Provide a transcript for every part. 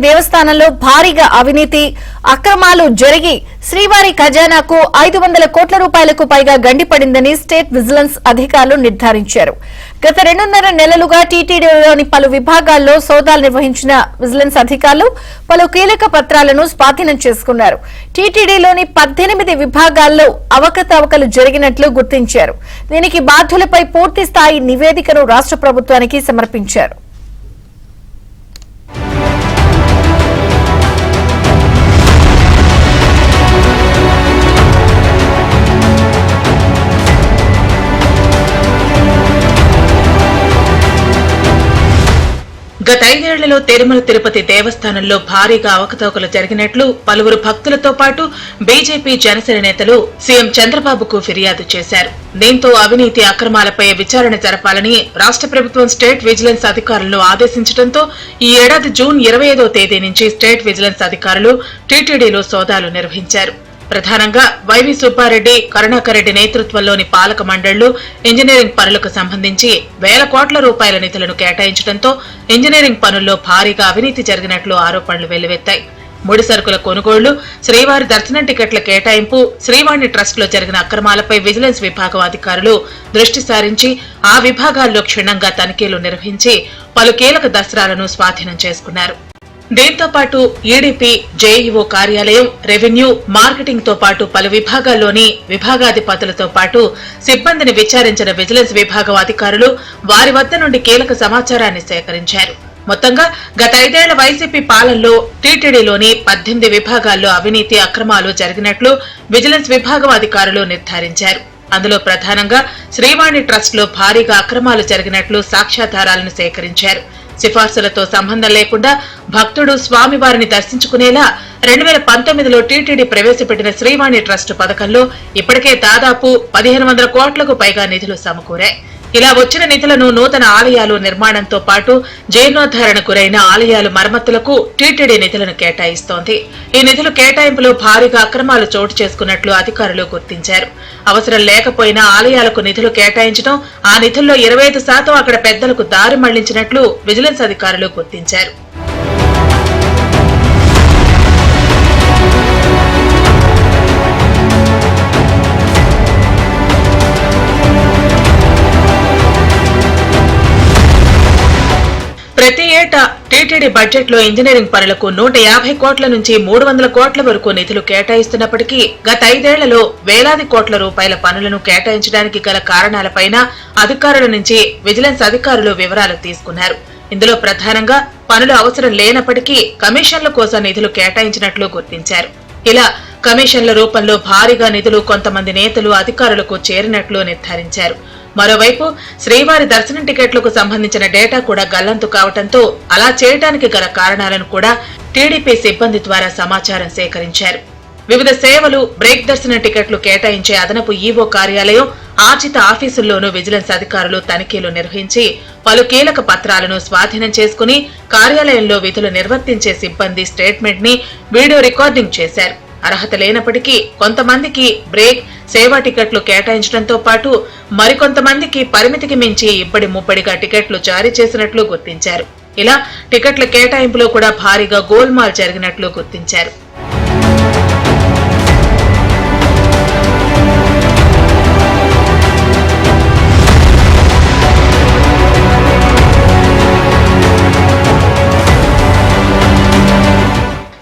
దేవస్థానంలో భారీగా అవినీతి అక్రమాలు జరిగి శ్రీవారి ఖజానాకు 500 కోట్ల రూపాయలకు పైగా గండిపడిందని స్టేట్ విజిలెన్స్ అధికారులు నిర్ధారించారు. గత 2.5 నెలలుగా టీటీడీలోని పలు విభాగాల్లో సోదాలు నిర్వహించిన విజిలెన్స్ అధికారులు పలు కీలక పత్రాలను స్వాధీనం చేసుకున్నారు. టీటీడీలోని 18 విభాగాల్లో అవకతవకలు జరిగినట్లు గుర్తించారు. దీనికి బాధ్యులపై పూర్తి స్థాయి నివేదికను రాష్ట్ర ప్రభుత్వానికి సమర్పించారు. గత 5 ఏళ్లలో తిరుమల తిరుపతి దేవస్థానంలో భారీగా అవకతవకలు జరిగినట్లు పలువురు భక్తులతో పాటు బీజేపీ జనసేన నేతలు సీఎం చంద్రబాబుకు ఫిర్యాదు చేశారు. దీంతో అవినీతి అక్రమాలపై విచారణ జరపాలని రాష్ట్ర ప్రభుత్వం స్టేట్ విజిలెన్స్ అధికారులను ఆదేశించడంతో ఈ ఏడాది జూన్ 25వ తేదీ నుంచి స్టేట్ విజిలెన్స్ అధికారులు టీటీడీలో సోదాలు నిర్వహించారు. ప్రధానంగా వైవి సుబ్బారెడ్డి, కరుణాకర్ రెడ్డి నేతృత్వంలోని పాలక మండళ్లు ఇంజనీరింగ్ పనులకు సంబంధించి వేల కోట్ల రూపాయల నిధులను కేటాయించడంతో ఇంజనీరింగ్ పనుల్లో భారీగా అవినీతి జరిగినట్లు ఆరోపణలు వెల్లువెత్తాయి. ముడి సరుకుల కొనుగోళ్లు, శ్రీవారి దర్శనం టికెట్ల కేటాయింపు, శ్రీవాణి ట్రస్ట్ లో జరిగిన అక్రమాలపై విజిలెన్స్ విభాగం అధికారులు దృష్టి సారించి ఆ విభాగాల్లో క్షుణ్ణంగా తనిఖీలు నిర్వహించి పలు కీలక దస్త్రాలను స్వాధీనం చేసుకున్నారు. దీంతో పాటు ఈడీపీ, జేఈఓ కార్యాలయం, రెవెన్యూ, మార్కెటింగ్ తో పాటు పలు విభాగాల్లోని విభాగాధిపతులతో పాటు సిబ్బందిని విచారించిన విజిలెన్స్ విభాగం అధికారులు వారి వద్ద నుండి కీలక సమాచారాన్ని సేకరించారు. మొత్తంగా గత 5 ఏళ్ల వైసీపీ పాలనలో టీటీడీలోని 18 విభాగాల్లో అవినీతి అక్రమాలు జరిగినట్లు విజిలెన్స్ విభాగం అధికారులు నిర్ధారించారు. అందులో ప్రధానంగా శ్రీవాణి ట్రస్ట్ లో భారీగా అక్రమాలు జరిగినట్లు సాక్ష్యాధారాలను సేకరించారు. సిఫార్సులతో సంబంధం లేకుండా భక్తుడు స్వామివారిని దర్శించుకునేలా 2019లో టీటీడీ ప్రవేశపెట్టిన శ్రీవాణి ట్రస్ట్ పథకంలో ఇప్పటికే దాదాపు 1500 కోట్లకు పైగా నిధులు సమకూరాయి. ఇలా వచ్చిన నిధులను నూతన ఆలయాలు నిర్మాణంతో పాటు జీర్ణోద్ధరణ గురైన ఆలయాలు మరమ్మతులకు టీటీడీ నిధులను కేటాయిస్తోంది. ఈ నిధుల కేటాయింపులో భారీగా అక్రమాలు చోటు చేసుకున్నట్లు అధికారులు గుర్తించారు. అవసరం లేకపోయినా ఆలయాలకు నిధులు కేటాయించడం, ఆ నిధుల్లో 25% అక్కడ పెద్దలకు దారి మళ్లించినట్లు విజిలెన్స్ అధికారులు గుర్తించారు. ప్రతి ఏటా టీటీడీ బడ్జెట్ లో ఇంజనీరింగ్ పనులకు 150 కోట్ల నుంచి 300 కోట్ల వరకు నిధులు కేటాయిస్తున్నప్పటికీ గత 5 ఏళ్లలో వేలాది కోట్ల రూపాయల పనులను కేటాయించడానికి గల కారణాలపైన అధికారుల నుంచి విజిలెన్స్ అధికారులు వివరాలు తీసుకున్నారు. ఇందులో ప్రధానంగా పనులు అవసరం లేనప్పటికీ కమిషన్ల కోసం నిధులు కేటాయించినట్లు గుర్తించారు. ఇలా కమిషన్ల రూపంలో భారీగా నిధులు కొంతమంది నేతలు, అధికారులకు చేరినట్లు నిర్ధారించారు. మరోవైపు శ్రీవారి దర్శనం టికెట్లకు సంబంధించిన డేటా కూడా గల్లంతు కావడంతో అలా చేయడానికి గల కారణాలను కూడా టీడీపీ సిబ్బంది ద్వారా సమాచారం సేకరించారు. వివిధ సేవలు, బ్రేక్ దర్శనం టికెట్లు కేటాయించే అదనపు ఈవో కార్యాలయం, ఆచిత ఆఫీసుల్లోనూ విజిలెన్స్ అధికారులు తనిఖీలు నిర్వహించి పలు కీలక పత్రాలను స్వాధీనం చేసుకుని కార్యాలయంలో విధులు నిర్వర్తించే సిబ్బంది స్టేట్మెంట్ ని వీడియో రికార్డింగ్ చేశారు. అర్హత లేనప్పటికీ కొంతమందికి బ్రేక్, సేవా టికెట్లు కేటాయించడంతో పాటు మరికొంతమందికి పరిమితికి మించి ఇబ్బడి ముబ్బడిగా టికెట్లు జారీ చేసినట్లు గుర్తించారు. ఇలా టికెట్ల కేటాయింపులో కూడా భారీగా గోల్మాల్ జరిగినట్లు గుర్తించారు.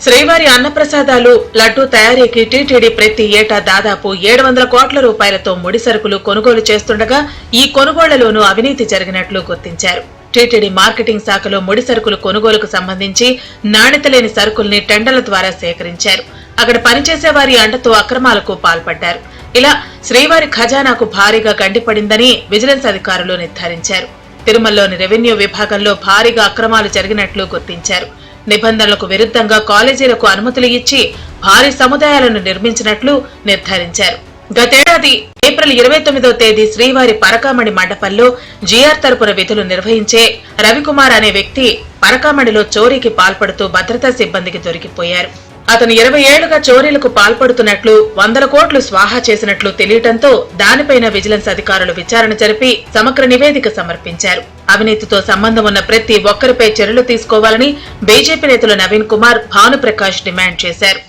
శ్రీవారి అన్నప్రసాదాలు, లడ్డూ తయారీకి టీటీడీ ప్రతి ఏటా దాదాపు 700 కోట్ల రూపాయలతో ముడి సరుకులు కొనుగోలు చేస్తుండగా ఈ కొనుగోళ్లలోనూ అవినీతి జరిగినట్లు గుర్తించారు. టీటీడీ మార్కెటింగ్ శాఖలో ముడి సరుకులు కొనుగోలుకు సంబంధించి నాణ్యత లేని సరుకుల్ని టెండర్ల ద్వారా సేకరించారు. అక్కడ పనిచేసే వారి అండతో అక్రమాలకు పాల్పడ్డారు. ఇలా శ్రీవారి ఖజానాకు భారీగా గండిపడిందని విజిలెన్స్ అధికారులు నిర్ధారించారు. తిరుమలలోని రెవెన్యూ విభాగంలో భారీగా అక్రమాలు జరిగినట్లు గుర్తించారు. నిబంధనలకు విరుద్ధంగా కాలేజీలకు అనుమతులు ఇచ్చి భారీ సముదాయాలను నిర్మించినట్లు నిర్ధారించారు. గతేడాది ఏప్రిల్ 29వ తేదీ శ్రీవారి పరకామణి మండపంలో జీఆర్ తరపున విధులు నిర్వహించే రవికుమార్ అనే వ్యక్తి పరకామణిలో చోరీకి పాల్పడుతూ భద్రతా సిబ్బందికి దొరికిపోయారు. అతను 20 ఏళ్లుగా చోరీలకు పాల్పడుతున్నట్లు, 100 కోట్లు స్వాహా చేసినట్లు తెలియటంతో దానిపైన విజిలెన్స్ అధికారులు విచారణ జరిపి సమగ్ర నివేదిక సమర్పించారు. అవినీతితో సంబంధం ఉన్న ప్రతి ఒక్కరిపై చర్యలు తీసుకోవాలని బీజేపీ నేతలు నవీన్ కుమార్, భానుప్రకాష్ డిమాండ్ చేశారు.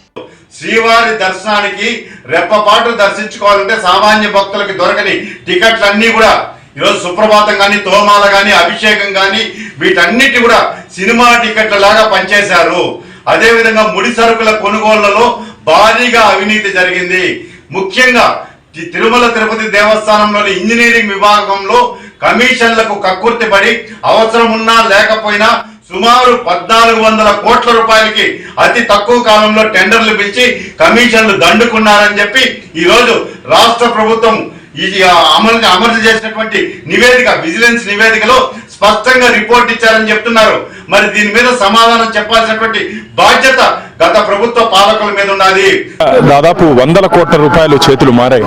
శ్రీవారి దర్శనానికి రెప్పపాటు దర్శించుకోవాలంటే సామాన్య భక్తులకి దొరకని టికెట్లన్నీ కూడా ఈరోజు సుప్రభాతం గాని, తోమాల గాని, అభిషేకం గాని వీటన్నిటి కూడా సినిమా టికెట్ల లాగా పనిచేశారు. అదేవిధంగా ముడి సరుకుల కొనుగోళ్లలో భారీగా అవినీతి జరిగింది. ముఖ్యంగా తిరుమల తిరుపతి దేవస్థానంలోని ఇంజనీరింగ్ విభాగంలో కమిషన్లకు కక్కుర్తిపడి అవసరం ఉన్నా లేకపోయినా సుమారు 1400 కోట్ల రూపాయలకి అతి తక్కువ కాలంలో టెండర్లు పిలిచి కమిషన్లు దండుకున్నారని చెప్పి ఈ రోజు రాష్ట్ర ప్రభుత్వం అమలు చేసినటువంటి నివేదిక, విజిలెన్స్ నివేదికలో స్పష్టంగా రిపోర్ట్ ఇచ్చారని చెప్తున్నారు. మరి దీని మీద సమాధానం చెప్పాల్సినటువంటి బాధ్యత గత ప్రభుత్వ పాలకుల మీద ఉన్నది. దాదాపు 100 కోట్ల రూపాయలు చేతులు మారాయి.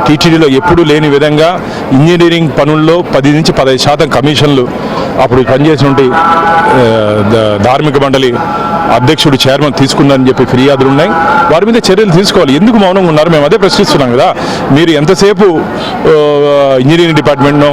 టీటీడీలో ఎప్పుడూ లేని విధంగా ఇంజనీరింగ్ పనుల్లో 10 నుంచి 15% కమిషన్లు అప్పుడు పనిచేసినటువంటి ధార్మిక మండలి అధ్యక్షుడు, చైర్మన్ తీసుకున్నారని చెప్పి ఫిర్యాదులు ఉన్నాయి. వారి మీద చర్యలు తీసుకోవాలి. ఎందుకు మౌనంగా ఉన్నారు? మేము అదే ప్రశ్నిస్తున్నాం కదా. మీరు ఎంతసేపు ఇంజనీరింగ్ డిపార్ట్మెంట్నో